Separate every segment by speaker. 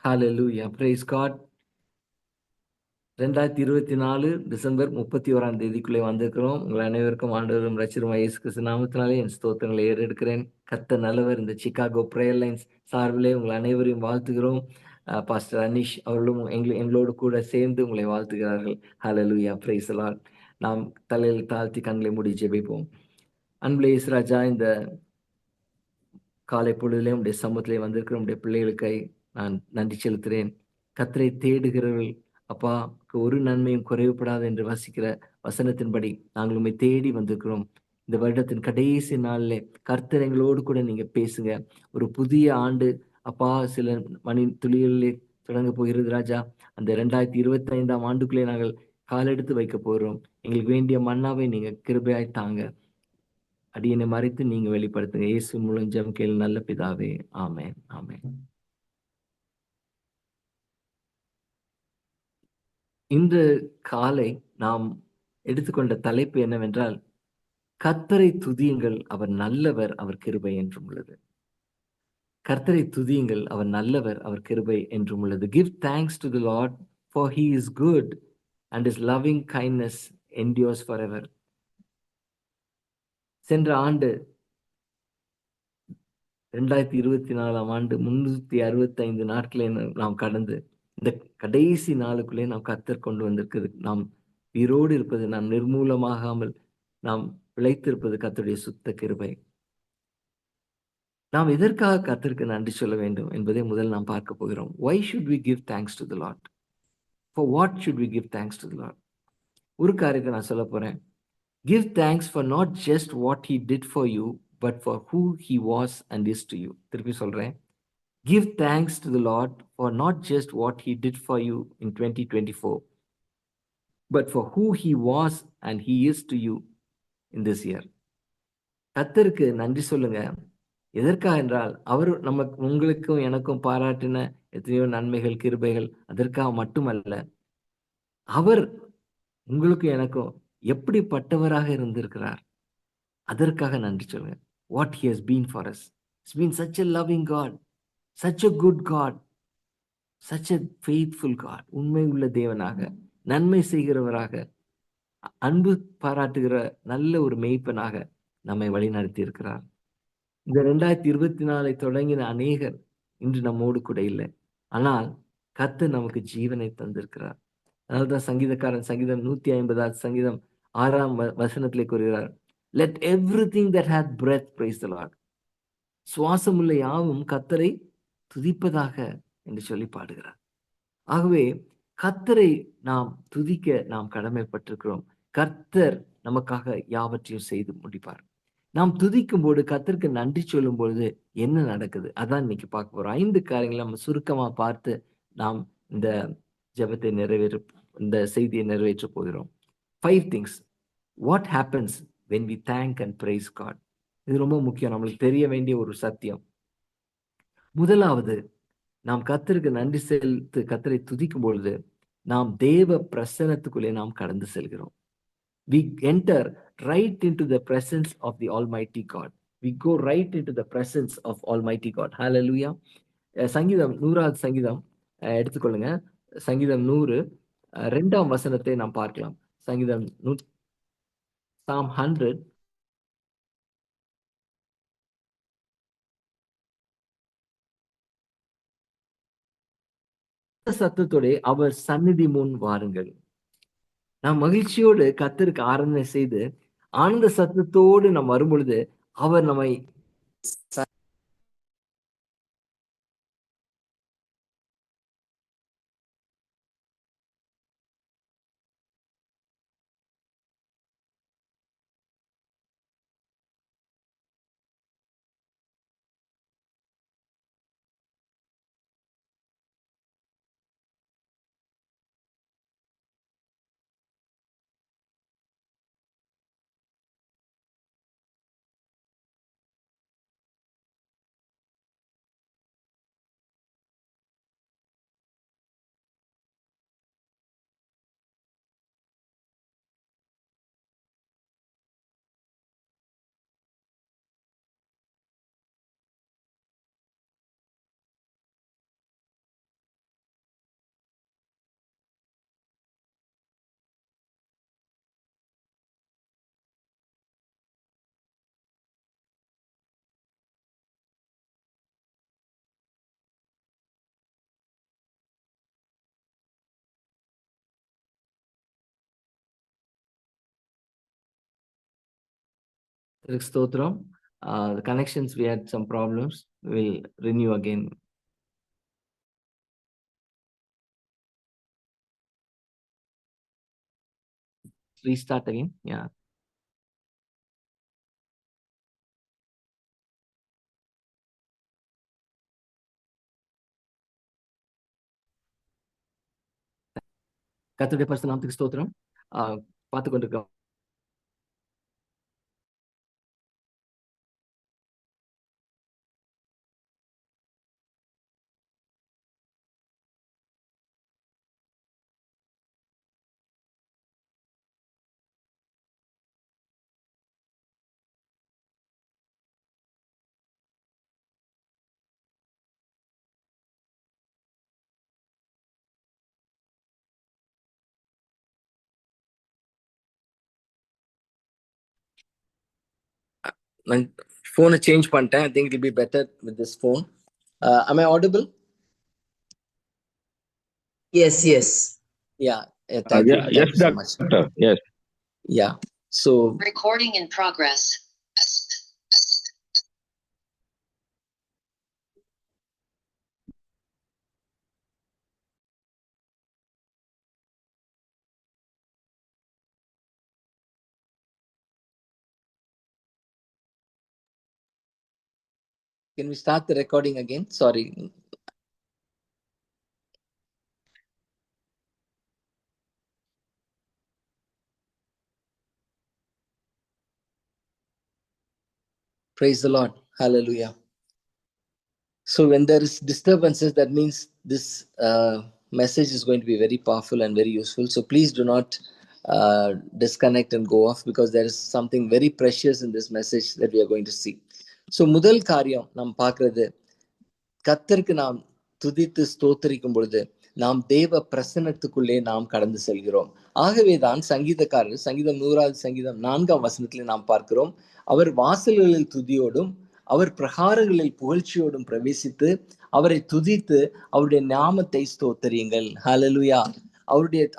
Speaker 1: ஹalleluya, praise God. 2024 December 31ஆம் தேதிக்குள்ளே வந்திருக்கிறோம். உங்கள் அனைவருக்கும் ஆண்டவரும் இரட்சகருமாகிய இயேசு கிறிஸ்து நாமத்தினாலே என் ஸ்தோத்திரங்களை ஏறெடுக்கிறேன். கர்த்தர் நல்லவர். இந்த சிகாகோ பிரேயர் லைன்ஸ் சார்பிலே உங்கள் அனைவரையும் வாழ்த்துகிறோம். பாஸ்டர் அனீஷ் அவர்களும் எங்களோடு கூட சேர்ந்து உங்களை வாழ்த்துகிறார்கள். ஹalleluya, praise the Lord. நாம் தலையில் தாழ்த்தி கண்களை மூடி ஜெபிப்போம். அன்புள்ள இயேசு ராஜா, இந்த காலை பொழுதிலே உம்முடைய சமூகத்திலே வந்திருக்கிற உம்முடைய பிள்ளைகளுக்காய் நான் நன்றி செலுத்துகிறேன். கர்த்தரை தேடுகிறவர்கள் அப்பா ஒரு நன்மையும் குறைவுபடாது என்று வசிக்கிற வசனத்தின்படி நாங்கள் உம்மை தேடி வந்திருக்கிறோம். இந்த வருடத்தின் கடைசி நாளிலே கர்த்தர் எங்களோடு கூட நீங்க பேசுங்க. ஒரு புதிய ஆண்டு அப்பா சில மணி துளிகளிலே தொடங்க போகிறது ராஜா. அந்த 2025ஆம் ஆண்டுக்குள்ளே நாங்கள் காலெடுத்து வைக்க போகிறோம். எங்களுக்கு வேண்டிய மன்னாவை நீங்க கிருபையாய் தாங்க. அடியனை மறைத்து நீங்க வெளிப்படுத்துங்க. இயேசு மூலம் ஜெபம் கேளு நல்ல பிதாவே. ஆமென், ஆமென். இன்று காலை நாம் எடுத்துக்கொண்ட தலைப்பு என்னவென்றால், கர்த்தரை துதியுங்கள், அவர் நல்லவர், அவர் கிருபை என்றும் உள்ளது. கர்த்தரை துதியுங்கள், அவர் நல்லவர், அவர் கிருபை என்றும் உள்ளது. Give thanks to the Lord, for he is good and his loving kindness endures forever. சென்ற ஆண்டு 2024ஆம் ஆண்டு 365 நாட்களை நாம் கடந்து இந்த கடைசி நாளுக்குள்ளே நாம் கர்த்தர் கொண்டு வந்திருக்கிறது. நாம் உயிரோடு இருப்பது, நாம் நிர்மூலமாகாமல் நாம் பிழைத்திருப்பது கர்த்தருடைய சுத்த கிருபை. நாம் எதற்காக கர்த்தருக்கு நன்றி சொல்ல வேண்டும் என்பதை முதல் நாம் பார்க்க போகிறோம். Why should we give thanks to the Lord? For what should we give thanks to the Lord? ஒரு காரியத்தை நான் சொல்ல போறேன். Give thanks for not just what he did for you, but for who he was and is to you. திருப்பி சொல்றேன். Give thanks to the Lord for not just what he did for you in 2024, but for who he was and he is to you in this year. கர்த்தருக்கு நன்றி சொல்லுங்க. எதற்காக என்றால், அவர் உங்களுக்கும் எனக்கும் பாராட்டின எத்தனையோ நன்மைகள், கிருபைகள் அதற்காக மட்டுமல்ல. அவர் உங்களுக்கும் எனக்கும் எப்படிப்பட்டவராக இருந்திருக்கிறார், அதற்காக நன்றி சொல்லுங்க. What he has been for us. He's been such a loving God, such a good God, such a faithful God. உண்மை உள்ள தேவனாக, நன்மை செய்கிறவராக, அன்பு பாராட்டுகிற நல்ல ஒரு மேய்ப்பனாக நம்மை வழிநடத்தி இருக்கிறார். இந்த 2024 தொடங்கின அநேகர் இன்று நம்மோடு கூட இல்லை. ஆனால் கர்த்தர் நமக்கு ஜீவனை தந்திருக்கிறார். அதனால்தான் சங்கீதக்காரன் சங்கீதம் 150 சங்கீதம் 6ஆம் வசனத்திலே கூறுகிறார், let everything that hath breath praise the Lord. சுவாசமுள்ள யாவும் கர்த்தரை துதிப்பதாக என்று சொல்லி பாடுகிறார். ஆகவே கர்த்தரை நாம் துதிக்க நாம் கடமைப்பட்டிருக்கிறோம். கர்த்தர் நமக்காக யாவற்றையும் செய்து முடிப்பார். நாம் துதிக்கும் போது, கர்த்தருக்கு நன்றி சொல்லும் பொழுது என்ன நடக்குது? அதான் இன்னைக்கு பார்க்க போறோம். 5 காரியங்களை நம்ம சுருக்கமா பார்த்து நாம் இந்த ஜெபத்தை இந்த செய்தியை நிறைவேற்ற போகிறோம். 5 things. What happens when we thank and praise God? இது ரொம்ப முக்கியம். நம்மளுக்கு தெரிய வேண்டிய ஒரு சத்தியம். முதலாவது, நாம் கர்த்தருக்கு நன்றி செலுத்து கர்த்தரை துதிக்கும் பொழுது நாம் தேவ பிரசன்னத்துக்குள்ளே நாம் கடந்து செல்கிறோம். We enter right into the presence of the Almighty God. We go right into the presence of Almighty God. Hallelujah. சங்கீதம் 100வது சங்கீதம் எடுத்துக்கொள்ளுங்க. சங்கீதம் 100 2ஆம் வசனத்தை நாம் பார்க்கலாம். சங்கீதம் Psalm 100 சத்தத்தோட அவர் சந்நிதி முன் வாருங்கள். நாம் மகிழ்ச்சியோடு கர்த்தருக்கு ஆராதனை செய்து ஆனந்த சத்தத்தோடு நாம் வரும்பொழுது அவர் நம்மை Stotram. The connections, we had some problems. We'll renew again. Restart again. Yeah. கர்த்தருடைய பரிசுத்த நாமத்துக்கு ஸ்தோத்திரம். பார்த்து கொண்டிருக்கோம். நான் phone change பண்ணிட்டேன். I think it will be better with this phone. Am I audible?
Speaker 2: Yes.
Speaker 1: Yeah. Thank you. Thank you so much.
Speaker 3: Doctor. Yes.
Speaker 1: Yeah. So
Speaker 4: Recording in progress.
Speaker 1: can we start the recording again? Sorry. Praise the Lord. Hallelujah. So when there is disturbances, that means this message is going to be very powerful and very useful. So please do not disconnect and go off, because there is something very precious in this message that we are going to see. So முதல் காரியம் நாம் பார்க்கிறது, கர்த்தருக்கு நாம் துதித்து ஸ்தோத்தரிக்கும் பொழுது நாம் தேவ பிரசன்னத்துக்குள்ளே நாம் கடந்து செல்கிறோம். ஆகவேதான் சங்கீதக்காரர் சங்கீதம் 100வது சங்கீதம் 4ஆம் வசனத்திலே நாம் பார்க்கிறோம், அவர் வாசல்களில் துதியோடும் அவர் பிரகாரங்களில் புகழ்ச்சியோடும் பிரவேசித்து அவரை துதித்து அவருடைய நாமத்தை ஸ்தோத்தரியுங்கள். ஹல்லேலூயா.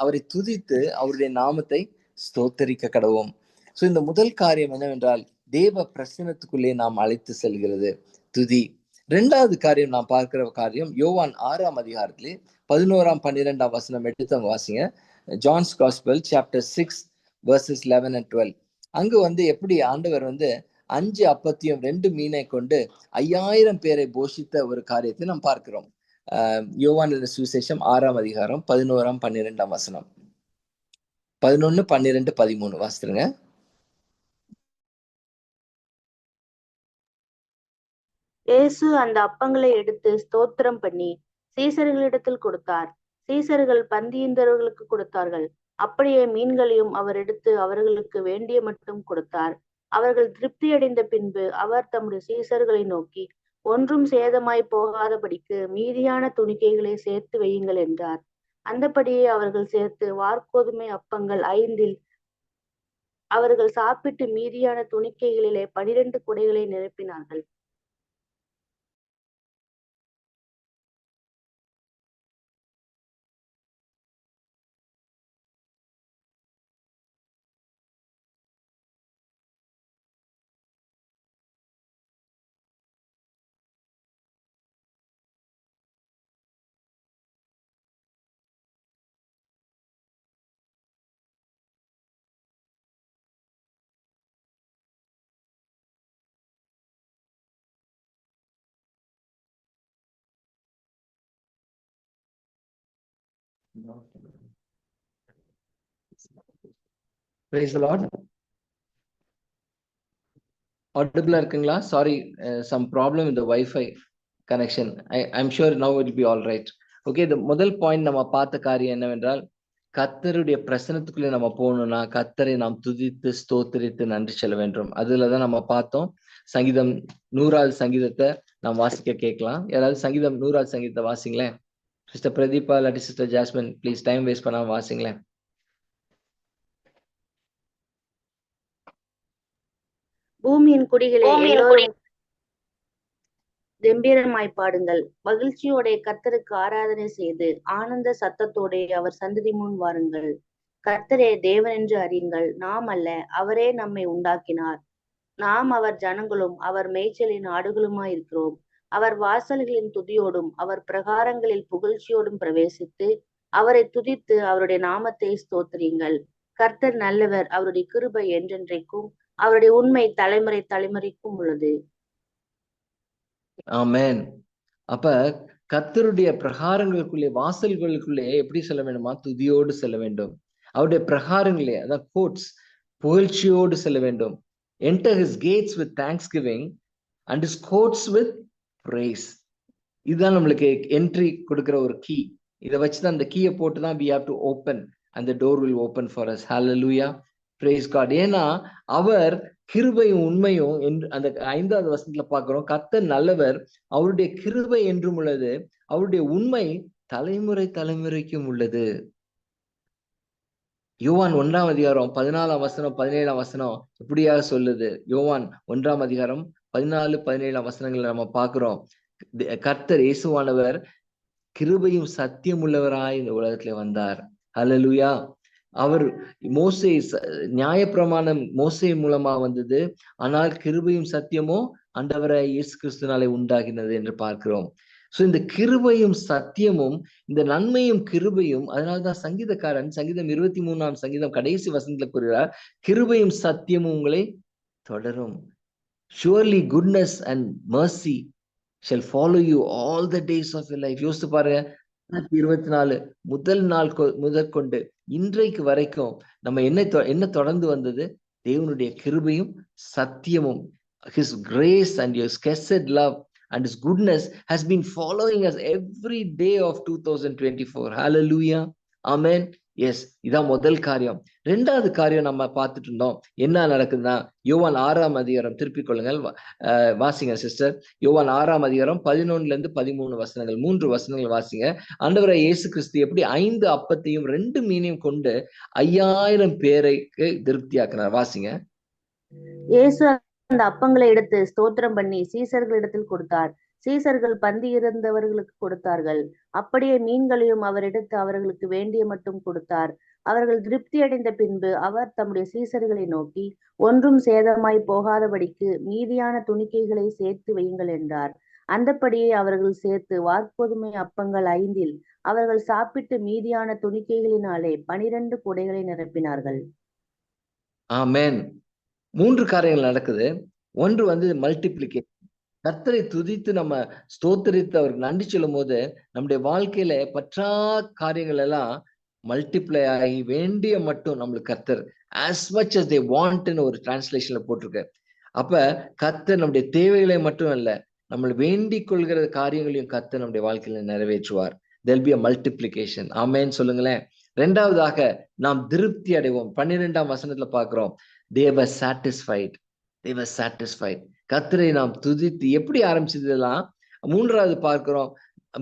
Speaker 1: அவரை துதித்து அவருடைய நாமத்தை ஸ்தோத்தரிக்க கடவோம். ஸோ இந்த முதல் காரியம் என்னவென்றால், தேவ பிரசன்னத்துக்குள்ளே நாம் அழைத்து செல்கிறது துதி. இரண்டாவது காரியம் நாம் பார்க்கிற காரியம் யோவான் 6ஆம் அதிகாரத்திலே 11ஆம் 12ஆம் வசனம் எடுத்து வாசிங்க. John's gospel chapter 6 verses 11 and 12. அங்கு எப்படி ஆண்டவர் 5 அப்பத்தையும் 2 மீனை கொண்டு 5000 பேரை போஷித்த ஒரு காரியத்தை நாம் பார்க்கிறோம். யோவான் சுவிசேஷம் 6ஆம் அதிகாரம் 11ஆம் 12ஆம் வசனம். 11, 12, 13 வாசித்துருங்க.
Speaker 5: இயேசு அந்த அப்பங்களை எடுத்து ஸ்தோத்திரம் பண்ணி சீசர்களிடத்தில் கொடுத்தார். சீசர்கள் பந்தியின்றவர்களுக்கு கொடுத்தார்கள். அப்படியே மீன்களையும் அவர் எடுத்து அவர்களுக்கு வேண்டிய மட்டும் கொடுத்தார். அவர்கள் திருப்தியடைந்த பின்பு அவர் தம்முடைய சீசர்களை நோக்கி, ஒன்றும் சேதமாய் போகாதபடிக்கு மீதியான துணிக்கைகளை சேர்த்து வையுங்கள் என்றார். அந்தபடியே அவர்கள் சேர்த்து வார்கோதுமை அப்பங்கள் 5 அவர்கள் சாப்பிட்டு மீதியான துணிக்கைகளிலே 12 குடைகளை நிரப்பினார்கள்.
Speaker 1: Praise the Lord. Audible இருக்குங்களா? Sorry, some problem with the Wi-Fi connection. I'm sure now it will be all right. Okay, the முதல் பாயிண்ட் நம்ம பார்த்த காரியம் என்னவென்றால், கர்த்தருடைய பிரசன்னத்துக்குள்ளே நம்ம போகணும்னா கர்த்தரை நாம் துதித்து ஸ்தோத்திரித்து நன்றி சொல்ல வேண்டும். அதுலதான் நம்ம பார்த்தோம். சங்கீதம் 100வது சங்கீதத்தை நாம் வாசிக்க கேட்கலாம். யாராவது சங்கீதம் 100வது சங்கீதத்தை வாசிங்களேன். சிஸ்டர் பிரதீபா இல்லாட்டி sister jasmine, please time waste பண்ணாம வாசிங்களேன்.
Speaker 5: பூமியின் குடிகளே எல்லோரும் கம்பீரமாய் பாடுங்கள். மகிழ்ச்சியோட கர்த்தருக்கு ஆராதனை செய்து ஆனந்த சத்தத்தோட அவர் சந்ததி முன் வாருங்கள். கர்த்தரே தேவன் என்று அறியுங்கள். நாம் அல்ல, அவரே நம்மை உண்டாக்கினார். நாம் அவர் ஜனங்களும் அவர் மேய்ச்சலின் ஆடுகளுமாயிருக்கிறோம். அவர் வாசல்களின் துதியோடும் அவர் பிரகாரங்களில் புகழ்ச்சியோடும் பிரவேசித்து அவரை துதித்து அவருடைய நாமத்தை ஸ்தோத்திரியுங்கள். கர்த்தர் நல்லவர், அவருடைய கிருபை என்றென்றைக்கும், அவருடைய உண்மை தலைமுறை தலைமுறைக்கும் உள்ளது.
Speaker 1: ஆமென். அப்ப கர்த்தருடைய பிரகாரங்களுக்குள்ளே, வாசல்களுக்குள்ளே எப்படி செல்ல வேண்டுமா? துதியோடு செல்ல வேண்டும். அவருடைய பிரகாரங்களே, அதான் கோட்ஸ், புகழ்ச்சியோடு செல்ல வேண்டும். Enter his gates with thanksgiving and his courts with praise. இதுதான் நம்மளுக்கு என்ட்ரி கொடுக்கிற ஒரு கீ. இதை வச்சுதான், அந்த கீயை போட்டு தான் we have to open and the door will open for us. Hallelujah, praise God. ஏன்னா அவர் கிருபையும் உண்மையும் என்று அந்த 5வது வசனத்துல பார்க்கிறோம். கர்த்தர் நல்லவர், அவருடைய கிருபை என்றும் உள்ளது, அவருடைய உண்மை தலைமுறை தலைமுறைக்கும் உள்ளது. யோவான் 1ஆம் அதிகாரம் 14ஆம் வசனம் 17ஆம் வசனம் இப்படியாக சொல்லுது. யோவான் 1ஆம் அதிகாரம் 14, 17ஆம் வசனங்களை நம்ம பார்க்கிறோம். கர்த்தர் இயேசுவானவர் கிருபையும் சத்தியம் உள்ளவராய் இந்த உலகத்துல வந்தார். ஹல்லேலூயா. அவர் மோசே, நியாயப்பிரமாணம் மோசே மூலமா வந்தது, ஆனால் கிருபையும் சத்தியமோ ஆண்டவராய் இயேசு கிறிஸ்துவினாலே உண்டாகினது என்று பார்க்கிறோம். சோ இந்த கிருபையும் சத்தியமும், இந்த நன்மையும் கிருபையும், அதனால்தான் சங்கீதக்காரன் சங்கீதம் 23ஆம் சங்கீதம் கடைசி வசனத்துல கூறுகிறார், கிருபையும் சத்தியமும் உங்களை தொடரும். Surely goodness and mercy shall follow you all the days of your life. யோசித்து பாருங்க, 2024 முதல் நாள் முதற்கொண்டு இன்றைக்கு வரைக்கும் நம்ம என்ன தொடர்ந்து வந்தது? தேவனுடைய கிருபையும் சத்தியமும். His grace and your blessed love and his goodness has been following us every day of 2024. Hallelujah, amen. S, இதான் முதல் காரியம். 2வது காரியம் நம்ம பார்த்துட்டு இருந்தோம். என்ன நடக்குதுன்னா, யோவான் 6ஆம் அதிகாரம், திருப்பிக் கொள்ளுங்கள், வாசிங்க சிஸ்டர். யோவான் 6ஆம் அதிகாரம் 11 - 13 வசனங்கள், 3 வசனங்கள் வாசிங்க. ஆண்டவராய் இயேசு கிறிஸ்து எப்படி 5 அப்பத்தையும் 2 மீனையும் கொண்டு 5000 பேருக்கு திருப்தியாக்கினார். வாசிங்க.
Speaker 5: இயேசு அந்த அப்பங்களை எடுத்து ஸ்தோத்திரம் பண்ணி சீசர்களிடத்தில் கொடுத்தார். சீசர்கள் பந்தி இருந்தவர்களுக்கு கொடுத்தார்கள். அப்படியே மீன்களையும் அவர் எடுத்து அவர்களுக்கு வேண்டிய மட்டும் கொடுத்தார். அவர்கள் திருப்தி அடைந்த பின்பு அவர் தம்முடைய சீசர்களை நோக்கி, ஒன்றும் சேதமாய் போகாதபடிக்கு மீதியான துணிக்கைகளை சேர்த்து வையுங்கள் என்றார். அந்தப்படியே அவர்கள் சேர்த்து வார்கோதுமை அப்பங்கள் 5இல் அவர்கள் சாப்பிட்டு மீதியான துணிக்கைகளினாலே 12 குடைகளை நிரப்பினார்கள்.
Speaker 1: ஆமென். 3 காரியங்கள் நடக்குது. ஒன்று வந்து மல்டிப்ளிகேஷன். கர்த்தரை துதித்து நம்ம ஸ்தோத்தரித்து அவருக்கு நன்றி சொல்லும் போது நம்முடைய வாழ்க்கையில பற்றா காரியங்கள் எல்லாம் மல்டிப்ளை ஆகி வேண்டிய மட்டும் நம்மளுக்கு கர்த்தர் as much as they want-ன்னு ஒரு டிரான்ஸ்லேஷன்ல போட்டிருக்கு. அப்ப கர்த்தர் நம்முடைய தேவைகளை மட்டும் அல்ல, நம்ம வேண்டிக் கொள்கிற காரியங்களையும் கர்த்தர் நம்முடைய வாழ்க்கையில நிறைவேற்றுவார். there'll be a multiplication. ஆமென் சொல்லுங்களேன். 2வதாக நாம் திருப்தி அடைவோம். 12ஆம் வசனத்துல பார்க்கிறோம், they were satisfied. they were satisfied. கர்த்தரை நாம் துதித்து எப்படி ஆரம்பிச்சதெல்லாம் 3வது பார்க்கிறோம்,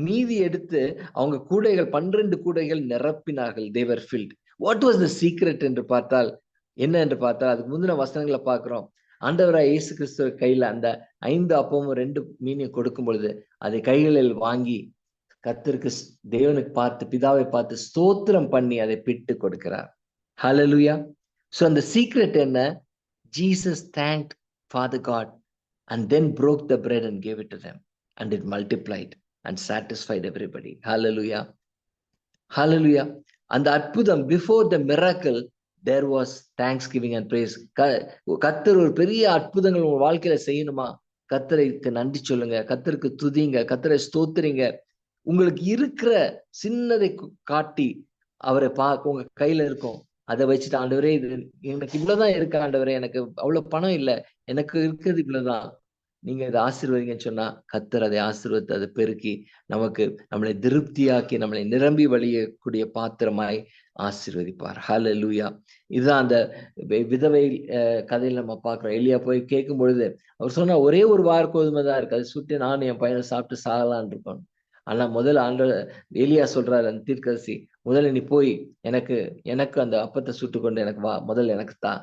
Speaker 1: மீதி எடுத்து அவங்க கூடைகள் 12 கூடைகள் நிரப்பினார்கள். they were filled. what was the secret என்று பார்த்தால் என்ன என்று பார்த்தால், அதுக்கு முந்தின வசனங்களை பார்க்கிறோம். ஆண்டவராய் இயேசு கிறிஸ்துவ கையில அந்த 5 அப்பமும் 2 மீனையும் கொடுக்கும் பொழுது அதை கைகளில் வாங்கி கர்த்தருக்கு, தேவனுக்கு பார்த்து, பிதாவை பார்த்து ஸ்தோத்திரம் பண்ணி அதை பிட்டு கொடுக்கிறார். ஹல்லேலூயா. சோ அந்த சீக்ரெட் என்ன? Jesus thanked Father God and then broke the bread and gave it to them, and it multiplied and satisfied everybody. Hallelujah, hallelujah. And the அற்புதம், before the miracle there was thanksgiving and praise. கர்த்தர் ஒரு பெரிய அற்புதங்கள் உங்க வாழ்க்கையில செய்யணுமா? கர்த்தருக்கு நன்றி சொல்லுங்க, கர்த்தருக்கு துதிங்க, கர்த்தரை ஸ்தோத்திரிங்க. உங்களுக்கு இருக்கிற சின்னதை காட்டி அவரை உங்க கையில இருக்கும், அதை வச்சுட்டு, ஆண்டவரே இது எனக்கு இவ்வளவுதான் இருக்கு, ஆண்டவரே எனக்கு அவ்வளவு பணம் இல்லை, எனக்கு இருக்கிறது இவ்வளவுதான், நீங்க இதை ஆசீர்வதிங்கன்னு சொன்னா கர்த்தர் அதை ஆசீர்வதித்து அதை பெருக்கி நமக்கு நம்மளை திருப்தியாக்கி நம்மளை நிரம்பி வழியக்கூடிய பாத்திரமாய் ஆசீர்வதிப்பார். ஹல்லேலூயா. இதுதான் அந்த விதவை கதையில நம்ம பார்க்கிறோம். எலியா போய் கேட்கும் பொழுது அவர் சொன்னா, ஒரே ஒரு வார்கோதுமை தான் இருக்கு, அதை சுட்டி நானும் என் பையனை சாப்பிட்டு சாகலான் இருக்கணும். ஆனா முதல்ல ஆண்டவர் எலியா சொல்றாரு, அந்த தீர்க்கதரிசி, முதல்ல நீ போய் எனக்கு அந்த அப்பத்தை சுட்டு கொண்டு எனக்கு வா, முதல்ல எனக்கு தான்.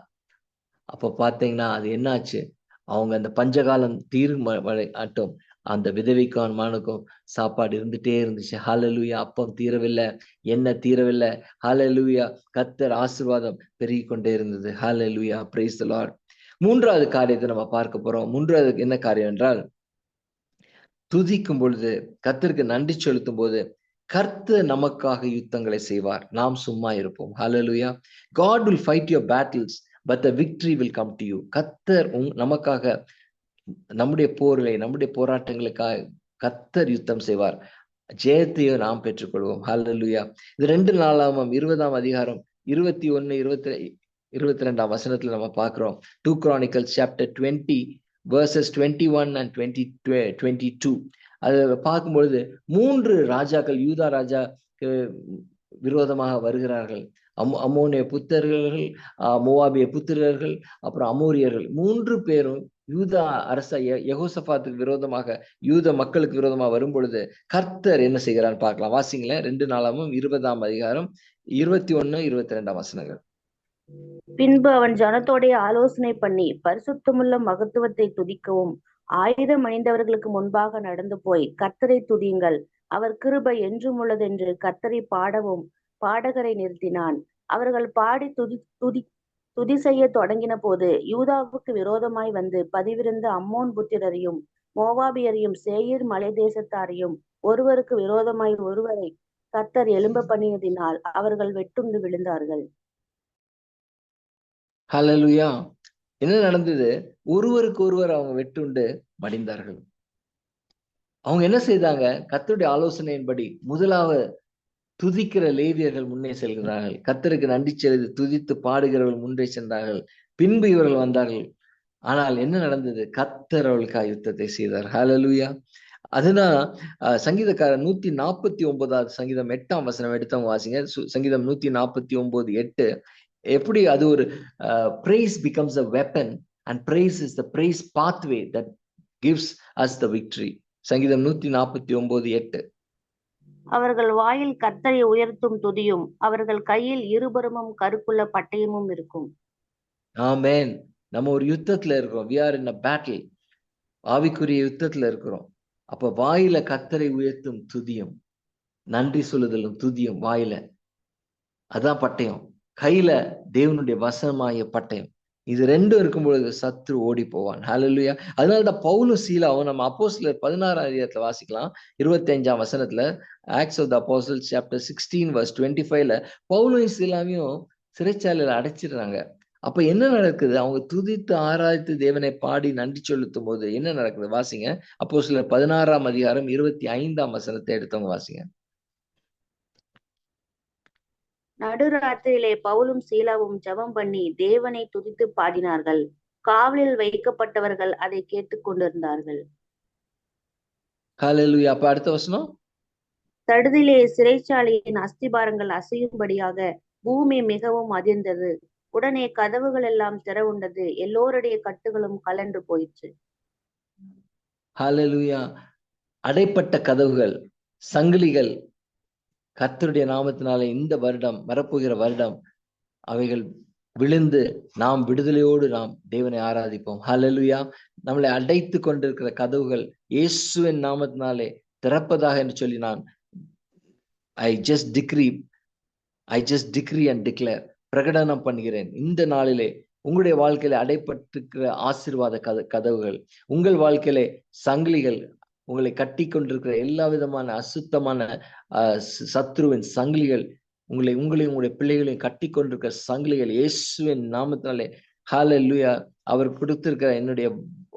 Speaker 1: அப்ப பாத்தீங்கன்னா அது என்னாச்சு, அவங்க அந்த பஞ்சகாலம் ஆட்டும் அந்த விதவைக்கும் மகனுக்கும் சாப்பாடு இருந்துட்டே இருந்துச்சு. ஹல்லேலூயா. அப்பம் தீரவில்லை, எண்ணெய் தீரவில்லை. ஹல்லேலூயா. கர்த்தர் ஆசீர்வாதம் பெருகி கொண்டே இருந்தது. ஹல்லேலூயா. Praise the Lord. மூன்றாவது காரியத்தை நம்ம பார்க்க போறோம். மூன்றாவது என்ன காரியம் என்றால், துதிக்கும் பொழுது, கர்த்தருக்கு நன்றி செலுத்தும் போது கர்த்தர் நமக்காக யுத்தங்களை செய்வார், நாம் சும்மா இருப்போம். ஹல்லேலூயா. God will fight your battles, but the victory will come to you. கர்த்தர் நமக்காக நம்முடைய போர்களை, நம்முடைய போராட்டங்களுக்காக கர்த்தர் யுத்தம் செய்வார், ஜெயத்தையோ நாம் பெற்றுக்கொள்வோம். ஹல்லேலூயா. இது 2 நாளாகமம் 20ஆம் அதிகாரம் 21, 22ஆம் வசனத்துல நம்ம பார்க்கிறோம். 2 Chronicles chapter 20 verses 21 and 22. அதை பார்க்கும்பொழுது 3 ராஜாக்கள், யூதா ராஜா விரோதமாக வருகிறார்கள். அம்மோனிய புத்திரர்கள், மோவாபிய புத்திரர்கள், அப்புறம் அமோரியர்கள், 3 பேரும் யூதா அரச யெகோசபாத்துக்கு விரோதமாக, யூத மக்களுக்கு விரோதமாக வரும் பொழுது கர்த்தர் என்ன செய்கிறான்னு பார்க்கலாம். வாசிங்களேன். 2 நாளாகமம் 20ஆம் அதிகாரம் 21, 22ஆம் வசனங்கள்.
Speaker 5: பின்பு அவன் ஜனத்தோடைய ஆலோசனை பண்ணி பரிசுத்தமுள்ள மகத்துவத்தை துதிக்கவும் ஆயுதம் அணிந்தவர்களுக்கு முன்பாக நடந்து போய் கர்த்தரை துதியுங்கள், அவர் கிருபை என்றும் உள்ளதென்று கர்த்தரை பாடவும் பாடகரை நிறுத்தினான். அவர்கள் பாடி துதி செய்ய தொடங்கின போது யூதாவுக்கு விரோதமாய் வந்து பதிவிருந்த அம்மோன் புத்திரரையும் மோவாபியரையும் சேயீர் மலை தேசத்தாரையும் ஒருவருக்கு விரோதமாய் ஒருவரை கர்த்தர் எழும்ப பண்ணினதினால் அவர்கள் வெட்டுண்டு விழுந்தார்கள்.
Speaker 1: ஹல்லேலூயா. என்ன நடந்தது? ஒருவருக்கு ஒருவர் அவங்க வெட்டுண்டு மடிந்தார்கள். அவங்க என்ன செய்தாங்க? கர்த்தருடைய ஆலோசனையின்படி முதலாவது துதிக்கிற லேவியர்கள் முன்னே செல்கிறார்கள். கர்த்தருக்கு நன்றி செலுத்தி துதித்து பாடுகிறவர்கள் முன்னே சென்றார்கள். பின்பு இவர்கள் வந்தார்கள். ஆனால் என்ன நடந்தது? கர்த்தர் அவர்களுக்காக யுத்தத்தை செய்தார். ஹல்லேலூயா. அதுதான் சங்கீதக்காரர் 149 சங்கீதம் 8ஆம் வசனம் எடுத்தவங்க வாசிங்க. சங்கீதம் 149:8. எப்படி அது ஒரு praise becomes a weapon and praise is the praise pathway that gives us the victory. சங்கீதம் 149:8.
Speaker 5: அவர்கள் வாயில் கர்த்தரை உயர்த்தும் துதியும் அவர்கள் கையில் இருபுறமும் கருக்குள்ள பட்டயமும் இருக்கும்.
Speaker 1: ஆமென். நம்ம ஒரு யுத்தத்துல இருக்கிறோம். we are in a battle. ஆவிக்குரிய யுத்தத்துல இருக்கிறோம். அப்ப வாயில கர்த்தரை உயர்த்தும் துதியும், நன்றி சொல்லுதலும் துதியும் வாயில, அதான் பட்டயம். கையில தேவனுடைய வசனமாகிய பட்டயம். இது 2 இருக்கும் பொழுது சத்ரு ஓடி போவான். ஹல்லேலூயா. அதனாலதான் பவுலும் சீலாவும் நம்ம அப்போஸ்தலர் 16ஆம் அதிகாரத்துல வாசிக்கலாம். 25ஆம் வசனத்துல, Acts of the Apostles chapter 16 verse 25ல பவுலும் சீலாவையும் சிறைச்சாலையில அடைச்சிடுறாங்க. அப்ப என்ன நடக்குது? அவங்க துதித்து ஆராதித்து தேவனை பாடி நன்றி செலுத்தும் போது என்ன நடக்குது? வாசிங்க. அப்போஸ்தலர் 16ஆம் அதிகாரம் 25ஆம் வசனத்தை எடுத்தவங்க வாசிங்க.
Speaker 5: நடுராத்திரியிலே பவுலும் சீலாவும் ஜெபம் பண்ணி தேவனை துதித்து பாடினார்கள். காவலில் வைக்கப்பட்டவர்கள் அதை கேட்டுக் கொண்டிருந்தார்கள்.
Speaker 1: ஹல்லேலூயா. அப்ப அடுத்த வசனம்,
Speaker 5: தடுதிலே சிறைச்சாலையின் அஸ்திபாரங்கள் அசையும்படியாக பூமி மிகவும் அதிர்ந்தது. உடனே கதவுகள் எல்லாம் திறவுண்டது, எல்லோருடைய கட்டுகளும் கலண்டு போயிற்று.
Speaker 1: ஹல்லேலூயா. அடைப்பட்ட கதவுகள், சங்கிலிகள் கர்த்தருடைய நாமத்தினாலே இந்த வருடம், வரப்போகிற வருடம், அவைகள் விழுந்து நாம் விடுதலையோடு நாம் தேவனை ஆராதிப்போம். ஹல்லேலூயா. நம்மளை அடைத்து கொண்டிருக்கிற கதவுகள் இயேசுவின் நாமத்தினாலே திறப்பதாக என்று சொல்லி நான் I just decree and declare, பிரகடனம் பண்ணுகிறேன். இந்த நாளிலே உங்களுடைய வாழ்க்கையில அடைப்பட்டிருக்கிற ஆசீர்வாத கதவுகள், உங்கள் வாழ்க்கையிலே சங்கிலிகள், உங்களை கட்டி கொண்டிருக்கிற எல்லா விதமான அசுத்தமான சத்ருவின் சங்கிலிகள், உங்களையும் உங்களுடைய பிள்ளைகளையும் கட்டி கொண்டிருக்கிற சங்கிலிகள் இயேசுவின் நாமத்தினாலே, ஹல்லேலூயா, அவர் கொடுத்திருக்கிற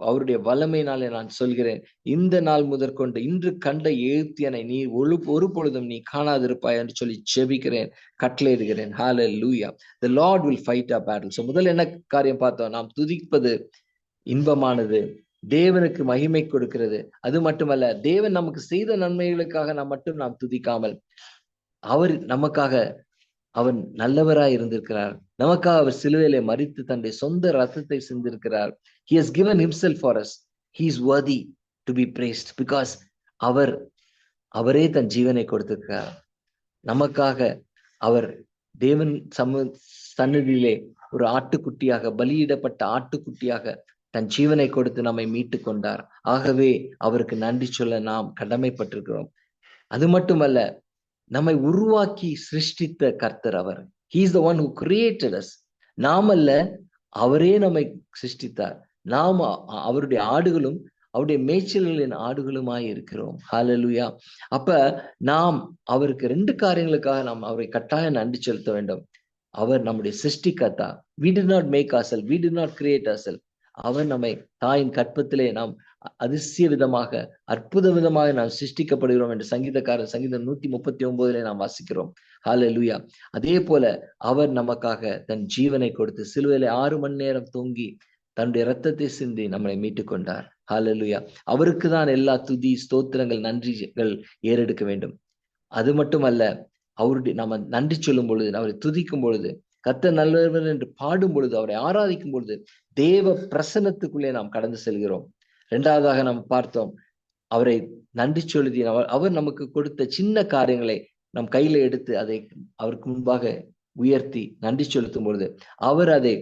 Speaker 1: அவருடைய வல்லமையினாலே நான் சொல்கிறேன், இந்த நாள் முதற்கொண்டு இன்று கண்ட எகிப்தியனை நீ ஒரு பொழுதும் நீ காணாதிருப்பாய் என்று சொல்லி ஜெபிக்கிறேன், கட்டளையிடுகிறேன். ஹல்லேலூயா. The Lord will fight our battles. So முதல்ல என்ன காரியம் பார்த்தோம்? நாம் துதிப்பது இன்பமானது, தேவனுக்கு மகிமை கொடுக்கிறது. அது மட்டுமல்ல, தேவன் நமக்கு செய்த நன்மைகளுக்காக நாம் துதிக்காமல், அவர் நமக்காக அவர் நல்லவராய் இருந்திருக்கிறார். நமக்காக அவர் சிலுவையிலே மரித்து தன்னுடைய சொந்த ரத்தத்தை சிந்திருக்கிறார். He has given himself for us. He is worthy to be praised because அவரே தன் ஜீவனை கொடுத்திருக்கிறார். நமக்காக அவர் தேவன் சந்நிதியிலே ஒரு ஆட்டுக்குட்டியாக, பலியிடப்பட்ட ஆட்டுக்குட்டியாக தன் ஜீவனை கொடுத்து நம்மை மீட்டு கொண்டார். ஆகவே அவருக்கு நன்றி சொல்ல நாம் கடமைப்பட்டிருக்கிறோம். அது மட்டுமல்ல, நம்மை உருவாக்கி சிருஷ்டித்த கர்த்தர் அவர். He is the one who created us. நாம் அல்ல, அவரே நம்மை சிருஷ்டித்தார். நாம் அவருடைய ஆடுகளும் அவருடைய மேய்ச்சல்களின் ஆடுகளுமாய் இருக்கிறோம். ஹalleluya. அப்ப நாம் அவருக்கு 2 காரியங்களுக்காக நாம் அவரை கட்டாயம் நன்றி செலுத்த வேண்டும். அவர் நம்முடைய சிருஷ்டிகர்த்தா. we did not make ourselves, we did not create ourselves. அவர் நம்மை தாயின் கற்பத்திலே நாம் அதிசய விதமாக அற்புத விதமாக நாம் சிருஷ்டிக்கப்படுகிறோம் என்று சங்கீதம் 139 நாம் வாசிக்கிறோம். ஹalleluya. அதே போல அவர் நமக்காக தன் ஜீவனை கொடுத்து சிலுவையிலே 6 மணி நேரம் தொங்கி தன்னுடைய இரத்தத்தை சிந்தி நம்மை மீட்டுக் கொண்டார். ஹalleluya. அவருக்கு தான் எல்லா துதி, ஸ்தோத்திரங்கள், நன்றிகள் ஏறெடுக்க வேண்டும். அது மட்டுமல்ல, அவருடைய நம்ம நன்றி சொல்லும் பொழுது, அவரை துதிக்கும் பொழுது, கர்த்தர் நல்லவர் என்று பாடும் பொழுது, அவரை ஆராதிக்கும் பொழுது தேவ பிரசன்னத்துக்குள்ளே நாம் கடந்து செல்கிறோம். 2வதாக நாம் பார்த்தோம், அவரை நன்றி சொல்லுதி அவர் நமக்கு கொடுத்த சின்ன காரியங்களை நம் கையில எடுத்து அதை அவருக்கு முன்பாக உயர்த்தி நன்றி செலுத்தும் பொழுது அவர் அதை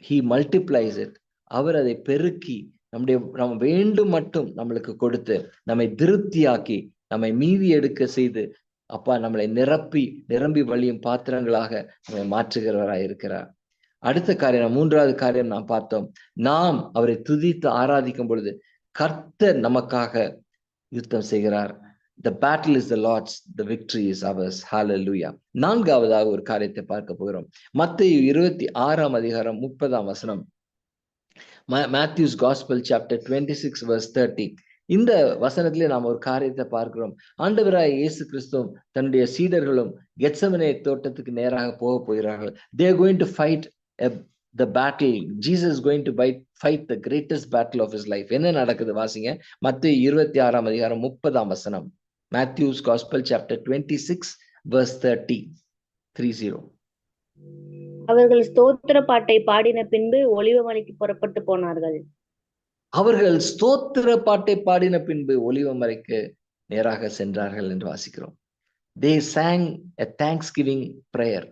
Speaker 1: he multiplies it. அவர் அதை பெருக்கி நம்ம வேண்டும் மட்டும் நம்மளுக்கு கொடுத்து நம்மை திருப்தியாக்கி நம்மை மீதி எடுக்க செய்து அப்பா நம்மளை நிரம்பி வழியும் பாத்திரங்களாக நம்மை மாற்றுகிறவராய் இருக்கிறார். அடுத்த காரியம், 3வது காரியம் நாம் பார்த்தோம், நாம் அவரை துதித்து ஆராதிக்கும் பொழுது கர்த்தர் நமக்காக யுத்தம் செய்கிறார். The battle is the Lord's, the victory is ours. Hallelujah. 4வதாக ஒரு காரியத்தை பார்க்க போகிறோம். மத்தேயு 26ஆம் அதிகாரம் 30ஆம் வசனம். Matthew's Gospel chapter 26 verse 30. இந்த வசனத்திலே நாம் ஒரு காரியத்தை பார்க்கிறோம். ஆண்டவராய் இயேசு கிறிஸ்துவும் தன்னுடைய சீடர்களும் கெத்செமனே தோட்டத்துக்கு நேராக போக போகிறார்கள். They are going to fight the battle. Jesus is going to fight the greatest battle of his life. என்ன நடக்குது வாசிங்க. மத்தேயு 26ஆம் அதிகாரம் 30ஆம் வசனம். Matthew's Gospel chapter 26 verse 30.
Speaker 5: அவர்கள் ஸ்தோத்திர பாட்டை பாடின பின்பு ஒலிவமலைக்கு புறப்பட்டு போனார்கள்.
Speaker 1: அவர்கள் ஸ்தோத்திர பாட்டை பாடின பின்பு ஒலிவமலைக்கு நேராக சென்றார்கள் என்று வாசிக்கிறோம். They sang a thanksgiving prayer.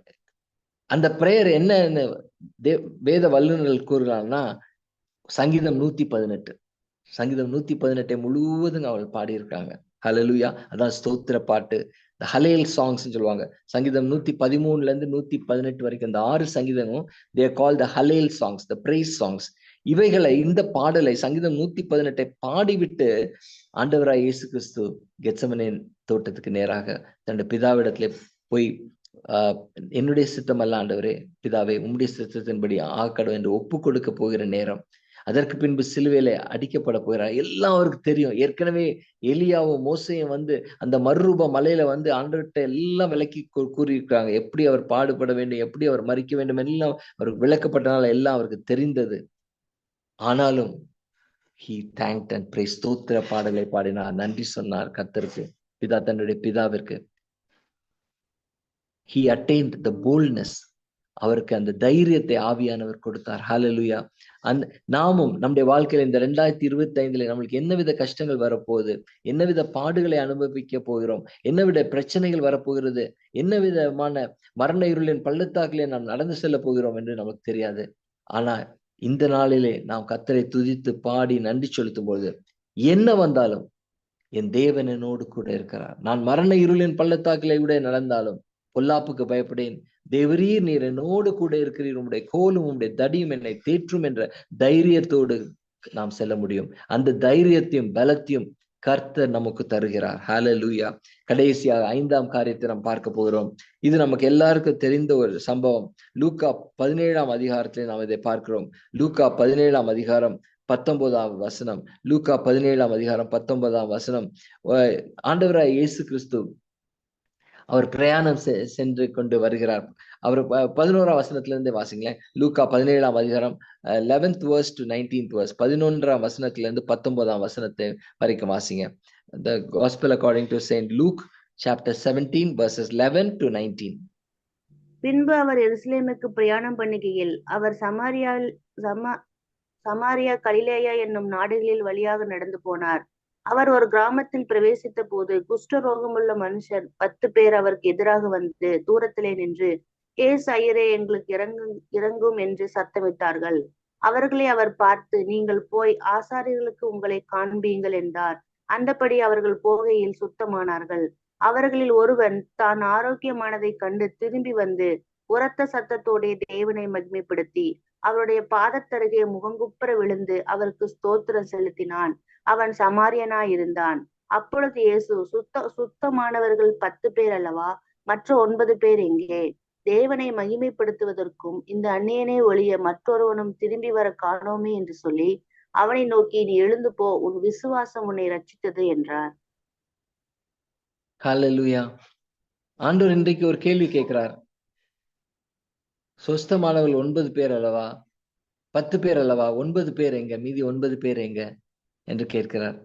Speaker 1: அந்த பிரேயர் என்ன வேத வல்லுநர்கள் கூறுறாங்கன்னா, சங்கீதம் 118 முழுவதும் அவள் பாடியிருக்காங்க. ஹல்லேலூயா. அதான் ஸ்தோத்திர பாட்டு, the ஹலேல் சாங்ஸ் சொல்லுவாங்க. சங்கீதம் 113 118 வரைக்கும் இந்த 6 சங்கீதமும் they are called the Hallel songs, the praise songs. இந்த பாடலை சங்கீதம் 118 பாடிவிட்டு ஆண்டவராய் இயேசு கிறிஸ்து கெத்செமனே தோட்டத்துக்கு நேராக தன்னுடைய பிதாவிடத்திலே போய் என்னுடைய சித்தம் அல்ல ஆண்டவரே, பிதாவே உம்முடைய சித்தத்தின்படி ஆக்கடும் என்று ஒப்பு கொடுக்க போகிற நேரம். அதற்கு பின்பு சிலுவையில அடிக்கப்பட போகிறார். எல்லாம் அவருக்கு தெரியும். ஏற்கனவே எலியாவும் மோசையும் அந்த மறுரூப மலையில ஆண்டவர்கிட்ட எல்லாம் விளக்கி கூறியிருக்காங்க. எப்படி அவர் பாடுபட வேண்டும், எப்படி அவர் மரிக்க வேண்டும் எல்லாம் அவருக்கு விளக்கப்பட்டனால எல்லாம் அவருக்கு தெரிந்தது. ஆனாலும் he thanked and praised. ஸ்தோத்திர பாடலை பாடினார், நன்றி சொன்னார் கர்த்தருக்கு, தன்னுடைய பிதாவிற்கு. he attained the boldness. அவருக்கு அந்த தைரியத்தை ஆவியானவர் கொடுத்தார். ஹல்லேலூயா. நாமும் நம்முடைய வாழ்க்கையில இந்த 2025 நம்மளுக்கு என்னவித கஷ்டங்கள் வரப்போகுது, என்னவித பாடுகளை அனுபவிக்க போகிறோம், என்னவித பிரச்சனைகள் வரப்போகிறது, என்ன விதமான மரண இருளின் பள்ளத்தாக்கிலே நாம் நடந்து செல்ல போகிறோம் என்று நமக்கு தெரியாது. ஆனா இந்த நாளிலே நாம் கர்த்தரை துதித்து பாடி நன்றி செலுத்தும் பொழுது என்ன வந்தாலும் என் தேவன் என்னோடு கூட இருக்கிறார். நான் மரண இருளின் பள்ளத்தாக்கிலே கூட நடந்தாலும் பொல்லாப்புக்கு பயப்படேன், தேவரீர் நீர் என்னோடு கூட இருக்கிறீர், உம்முடைய கோலும் உம்முடைய தடியும் என்னை தேற்றும் என்ற தைரியத்தோடு நாம் செல்ல முடியும். அந்த தைரியத்தையும் பலத்தையும் கர்த்தர் நமக்கு தருகிறார். ஹல்லேலூயா. கடைசியாக 5ஆம் காரியத்தை நாம் பார்க்க போகிறோம். இது நமக்கு எல்லாருக்கும் தெரிந்த ஒரு சம்பவம். லூக்கா 17ஆம் அதிகாரத்திலே நாம் இதை பார்க்கிறோம். லூக்கா 17ஆம் அதிகாரம் 19ஆம் வசனம். லூக்கா 17ஆம் அதிகாரம் 19ஆம் வசனம். ஆண்டவராய் இயேசு கிறிஸ்து அவர் பிரயாணம் சென்று கொண்டு வருகிறார். அவர் 11ஆம் வசனத்திலிருந்தே வாசிங்களேன். லூக்கா 17ஆம் அதிகாரம் 11th verse to 19th verse. 11ஆம் வசனத்திலிருந்து 19ஆம் வசனத்தை வரைக்கும் வாசிங்க. The Gospel according to Saint Luke chapter 17 verses 11 to 19.
Speaker 5: பின்பு அவர் எருசலேமுக்கு பிரயாணம் பண்ணுகையில் அவர் சமாரியா கலிலேயா என்னும் நாடுகளில் வழியாக நடந்து போனார். அவர் ஒரு கிராமத்தில் பிரவேசித்த போது குஷ்டரோகமுள்ள மனுஷர் 10 பேர் அவருக்கு எதிராக வந்து தூரத்திலே நின்று, ஏசு ஐயரே, எங்களுக்கு இறங்கும் என்று சத்தமிட்டார்கள். அவர்களை அவர் பார்த்து, நீங்கள் போய் ஆசாரியர்களுக்கு உங்களை காண்பீங்கள் என்றார். அந்தபடி அவர்கள் போகையில் சுத்தமானார்கள். அவர்களில் ஒருவன் தான் ஆரோக்கியமானதை கண்டு திரும்பி வந்து உரத்த சத்தத்தோடே தேவனை மகிமைப்படுத்தி அவருடைய பாதத்தருகே முகங்குப்புற விழுந்து அவருக்கு ஸ்தோத்திரம் செலுத்தினான். அவன் சமாரியனாய் இருந்தான். அப்பொழுது இயேசு, சுத்தமானவர்கள் 10 பேர் அல்லவா, மற்ற 9 பேர் எங்கே? தேவனை மகிமைப்படுத்துவதற்கும் இந்த அந்நியனே ஒழிய மற்றொருவனும் திரும்பி வர காணோமே என்று சொல்லி அவனை நோக்கி, நீ எழுந்து போ, உன் விசுவாசம் உன்னை ரட்சித்தது என்றார்.
Speaker 1: ஹல்லேலூயா. ஆண்டவர் இன்றைக்கு ஒரு கேள்வி கேட்கிறார். சொஸ்தமானவர்கள் 9 பேர் அல்லவா, 10 பேர் அல்லவா, 9 பேர் எங்க, மீதி 9 பேர் எங்க என்று கேட்கிறார்.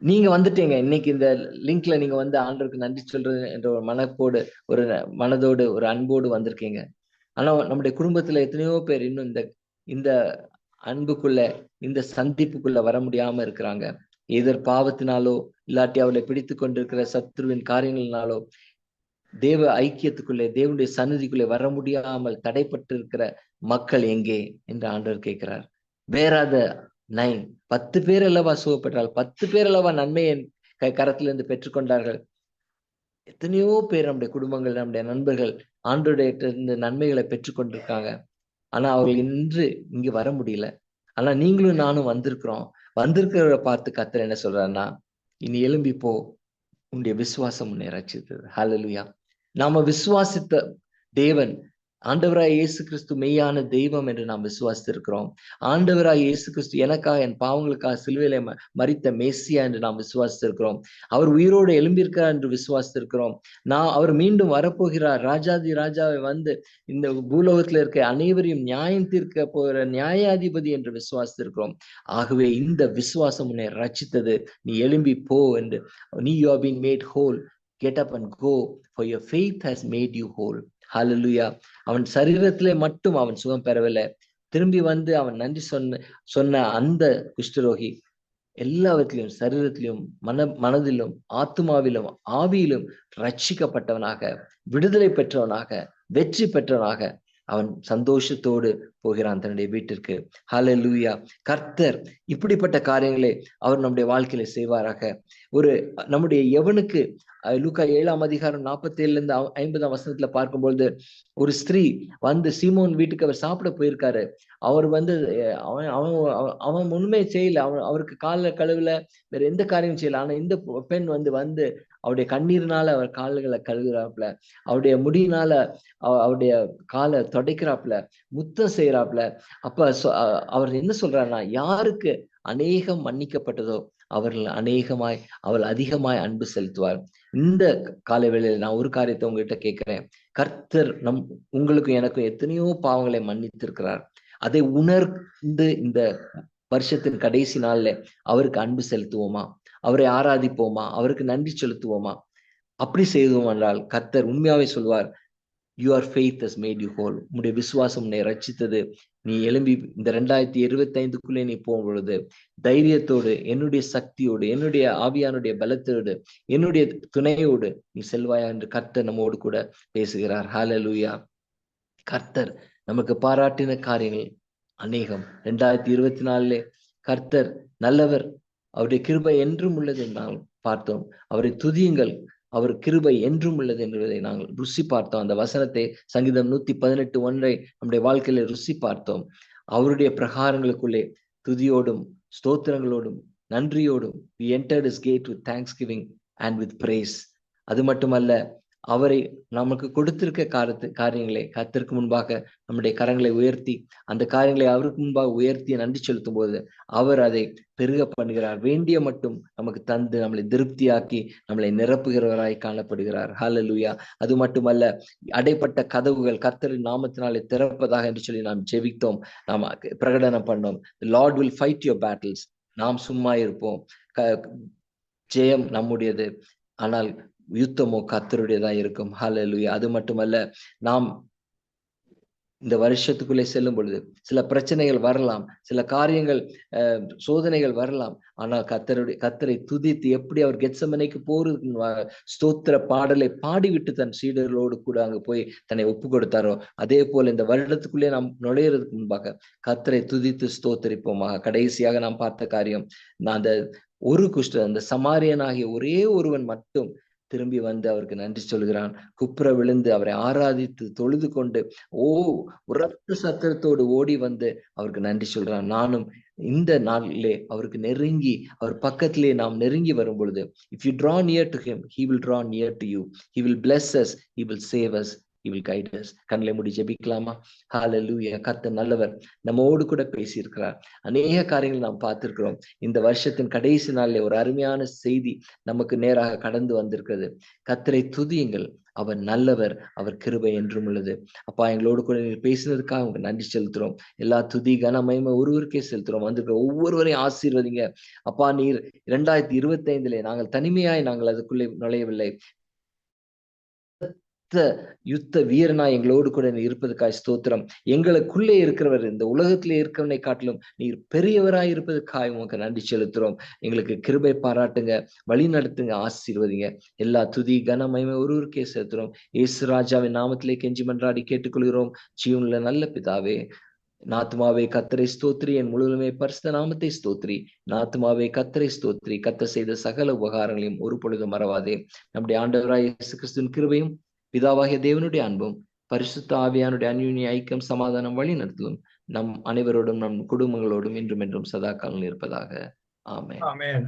Speaker 1: நீங்க வந்துட்டீங்க, இன்னைக்கு இந்த லிங்க்ல நீங்க வந்து ஆண்டவருக்கு நன்றி சொல்றது என்ற ஒரு மனதோடு ஒரு அன்போடு வந்திருக்கீங்க. ஆனா நம்முடைய குடும்பத்துல எத்தனையோ பேர் இன்னும் இந்த அன்புக்குள்ள, இந்த சந்திப்புக்குள்ள வர முடியாம இருக்கிறாங்க. எதிர் பாவத்தினாலோ இல்லாட்டி அவளை பிடித்து கொண்டிருக்கிற சத்துருவின் காரியங்களினாலோ தேவ ஐக்கியத்துக்குள்ளே, தேவனுடைய சந்நிதிக்குள்ளே வர முடியாமல் தடைப்பட்டு இருக்கிற மக்கள் எங்கே என்று ஆண்டவர் கேட்கிறார். வேறாத 9 10 பேர் அல்லவா சுகப்பட்டால், 10 பேர் அல்லவா நன்மையை கரத்திலிருந்து பெற்றுக்கொண்டார்கள். எத்தனையோ பேர் நம்முடைய குடும்பங்கள், நம்முடைய நண்பர்கள் ஆண்டவருடைய நன்மைகளை பெற்றுக்கொண்டிருக்காங்க. ஆனா அவர்கள் இன்று இங்கு வர முடியல. ஆனா நீங்களும் நானும் வந்திருக்கிறவரை பார்த்து கர்த்தர் என்ன சொல்றாருன்னா, இனி எழும்பி போ, உன்னுடைய விசுவாசம் உன்னை ரட்சித்தது. ஹல்லேலூயா. நாம விசுவாசித்த தேவன் ஆண்டவராய் இயேசு கிறிஸ்து மெய்யான தெய்வம் என்று நாம் விசுவாசித்திருக்கிறோம். ஆண்டவராய் இயேசு கிறிஸ்து எனக்காக, என் பாவங்களுக்காக சிலுவையிலே மரித்த மேசியா என்று நாம் விசுவாசித்திருக்கிறோம். அவர் உயிரோடு எழும்பியிருக்கிறார் என்று விசுவாசித்திருக்கிறோம். அவர் மீண்டும் வரப்போகிறார், ராஜாதி ராஜாவை வந்து இந்த பூலோகத்தில் இருக்க அனைவரையும் நியாயம் தீர்க்க போகிற நியாயாதிபதி என்று விசுவாசித்திருக்கிறோம். ஆகவே இந்த விசுவாசம் உன்னை ரட்சித்தது. நீ எழும்பி போ என்று. You are being made whole. Get up and go, for your faith has made you whole. ஹல்லேலூயா. அவன் சரீரத்திலே மட்டும் அவன் சுகம் பெறவில்லை. திரும்பி வந்து அவன் நன்றி சொன்ன அந்த குஷ்டரோகி எல்லாவற்றிலும், சரீரத்திலும், மனதிலும், ஆத்மாவிலும், ஆவியிலும் ரட்சிக்கப்பட்டவனாக, விடுதலை பெற்றவனாக, வெற்றி பெற்றவனாக அவன் சந்தோஷத்தோடு போகிறான் தன்னுடைய வீட்டிற்கு. ஹல்லேலூயா. கர்த்தர் இப்படிப்பட்ட காரியங்களை அவர் நம்முடைய வாழ்க்கையில செய்வாராக. நம்முடைய எவனுக்கு லூக்கா 7ஆம் அதிகாரம் 47 50 வசனத்துல பார்க்கும்பொழுது, ஒரு ஸ்திரீ வந்து சீமோன் வீட்டுக்கு அவர் சாப்பிட போயிருக்காரு. அவர் வந்து அவன் உண்மை செய்யல, அவருக்கு கால கழுவுல, வேற எந்த காரியமும் செய்யல. ஆனா இந்த பெண் வந்து அவருடைய கண்ணீர்னால அவர் கால்களை கழுகுறாப்புல, அவருடைய முடியினால அவருடைய காலை தொடைக்கிறாப்புல, முத்தம் செய்யறாப்புல. அப்ப அவர் என்ன சொல்றாருன்னா, யாருக்கு அநேகம் மன்னிக்கப்பட்டதோ அவள் அதிகமாய் அன்பு செலுத்துவார். இந்த காலை வேளையில நான் ஒரு காரியத்தை உங்ககிட்ட கேட்கிறேன். கர்த்தர் உங்களுக்கும் எனக்கும் எத்தனையோ பாவங்களை மன்னித்திருக்கிறார். அதை உணர்ந்து இந்த வருஷத்தின் கடைசி நாள்ல அவருக்கு அன்பு செலுத்துவோமா, அவரை ஆராதிப்போமா, அவருக்கு நன்றி செலுத்துவோமா? அப்படி செய்வோம் என்றால் கர்த்தர் உண்மையாவே சொல்வார், your faith has made you whole. உன்னுடைய விசுவாசம் உன்னை ரட்சித்தது. நீ எழும்பி இந்த 2025க்குள்ளே நீ போகும் பொழுது தைரியத்தோடு, என்னுடைய சக்தியோடு, என்னுடைய ஆவியானுடைய பலத்தோடு, என்னுடைய துணையோடு நீ செல்வாயா என்று கர்த்தர் நம்மோடு கூட பேசுகிறார். ஹல்லேலூயா. கர்த்தர் நமக்கு பாராட்டின காரியங்கள் அநேகம். 2024 கர்த்தர் நல்லவர், அவருடைய கிருபை என்றும் உள்ளது என்று நாங்கள் பார்த்தோம். அவரை துதியுங்கள், அவர் கிருபை என்றும் உள்ளது என்பதை நாங்கள் ருசி பார்த்தோம். அந்த வசனத்தை சங்கீதம் 118:1 நம்முடைய வாழ்க்கையில ருசி பார்த்தோம். அவருடைய பிரகாரங்களுக்குள்ளே துதியோடும் ஸ்தோத்திரங்களோடும் நன்றியோடும் we entered his gate with thanksgiving and with praise. அது மட்டுமல்ல, அவரை நமக்கு கொடுத்திருக்க காரியங்களை கர்த்தருக்கு முன்பாக நம்முடைய கரங்களை உயர்த்தி, அந்த காரியங்களை அவருக்கு முன்பாக உயர்த்தி நன்றி செலுத்தும் போது அவர் அதை பெருக பண்ணுகிறார். வேண்டிய மட்டும் நமக்கு தந்து நம்மளை திருப்தியாக்கி நம்மளை நிரப்புகிறவராய் காணப்படுகிறார். ஹல்லேலூயா. அது மட்டுமல்ல, அடைப்பட்ட கதவுகள் கர்த்தரின் நாமத்தினாலே திறப்பதாக என்று சொல்லி நாம் ஜெபித்தோம், நாம் பிரகடனம் பண்ணோம். The Lord will fight your battles. நாம் சும்மா இருப்போம், ஜெயம் நம்முடையது, ஆனால் யுத்தமோ கர்த்தருடையதா இருக்கும். ஹல்லேலூயா. அது மட்டுமல்ல, நாம் இந்த வருஷத்துக்குள்ளே செல்லும் பொழுது சில பிரச்சனைகள் வரலாம், சில காரியங்கள் சோதனைகள் வரலாம். ஆனால் கர்த்தரை துதித்து, எப்படி அவர் கெத்செமனேக்கு போறது ஸ்தோத்திர பாடலை பாடிவிட்டு தன் சீடர்களோடு கூட அங்கு போய் தன்னை ஒப்பு கொடுத்தாரோ, அதே போல இந்த வருடத்துக்குள்ளே நாம் நுழையிறதுக்கு முன்பாக கர்த்தரை துதித்து ஸ்தோத்தரிப்போமாக. கடைசியாக நாம் பார்த்த காரியம், அந்த சமாரியனாகிய ஒரே ஒருவன் மட்டும் திரும்பி வந்து அவருக்கு நன்றி சொல்கிறான். குப்புற விழுந்து அவரை ஆராதித்து தொழுது கொண்டு உரத்த சத்தத்தோடு ஓடி வந்து அவருக்கு நன்றி சொல்றான். நானும் இந்த நாளிலே அவருக்கு நெருங்கி அவர் பக்கத்திலே நாம் நெருங்கி வரும் பொழுது, if you draw near to him, he will draw near to you. He will bless us, he will save us, he will guide us. கண்களை மூடி ஜெபிக்கலாமா? ஹalleluya. கர்த்தர் நல்லவர், நம்மோடு கூட பேசியிருக்கிறார். அநேக காரியங்கள் நாம் பார்த்திருக்கிறோம். இந்த வருஷத்தின் கடைசி நாளிலே ஒரு அருமையான செய்தி நமக்கு நேராக கடந்து வந்திருக்கிறது. கர்த்தரை துதியுங்கள், அவர் நல்லவர், அவர் கிருபை என்றும் உள்ளது. அப்பா, எங்களோடு கூட நீங்க பேசினதுக்காக உங்களுக்கு நன்றி செலுத்துறோம். எல்லா துதி கன மகிமை ஒருவருக்கே செலுத்துறோம். வந்திருக்கிற ஒவ்வொருவரையும் ஆசீர்வதிங்க அப்பா. நீர் 2025 நாங்கள் தனிமையாய் நாங்கள் அதுக்குள்ளே நுழையவில்லை. யுத்த வீரனாய் எங்களோடு கூட நீ இருப்பதற்காக ஸ்தோத்திரம். எங்களுக்குள்ளே இருக்கிறவர் இந்த உலகத்திலே இருக்கிறவனை காட்டிலும் நீர் பெரியவராய் இருப்பதற்காக உமக்கு நன்றி செலுத்துறோம். எங்களுக்கு கிருபை பாராட்டுங்க, வழி நடத்துங்க, ஆசீர்வதிங்க. எல்லா துதி கன மகிமை ஒருவருக்கே செலுத்துறோம். இயேசு ராஜாவின் நாமத்திலே கெஞ்சி மன்றாடி கேட்டுக்கொள்கிறோம், ஜீவனுள்ள நல்ல பிதாவே. நாத்துமாவே கர்த்தரை ஸ்தோத்திரி, என் முழுவதுமே பரிசுத்த நாமத்தை ஸ்தோத்திரி. நாத்துமாவே கர்த்தரை ஸ்தோத்திரி, கர்த்தர் செய்த சகல உபகாரங்களையும் ஒரு பொழுதும் மறவாதே. நம்முடைய ஆண்டவராய் இயேசு கிறிஸ்துவின் கிருபையும் பிதாவாகிய தேவனுடைய அன்பும் பரிசுத்த ஆவியானுடைய அந்யோன்ய ஐக்கியம் சமாதானம் வழி நடத்தலும் நம் அனைவரோடும் நம் குடும்பங்களோடும் இன்றும் என்றும் சதா காலம் இருப்பதாக. ஆமென்.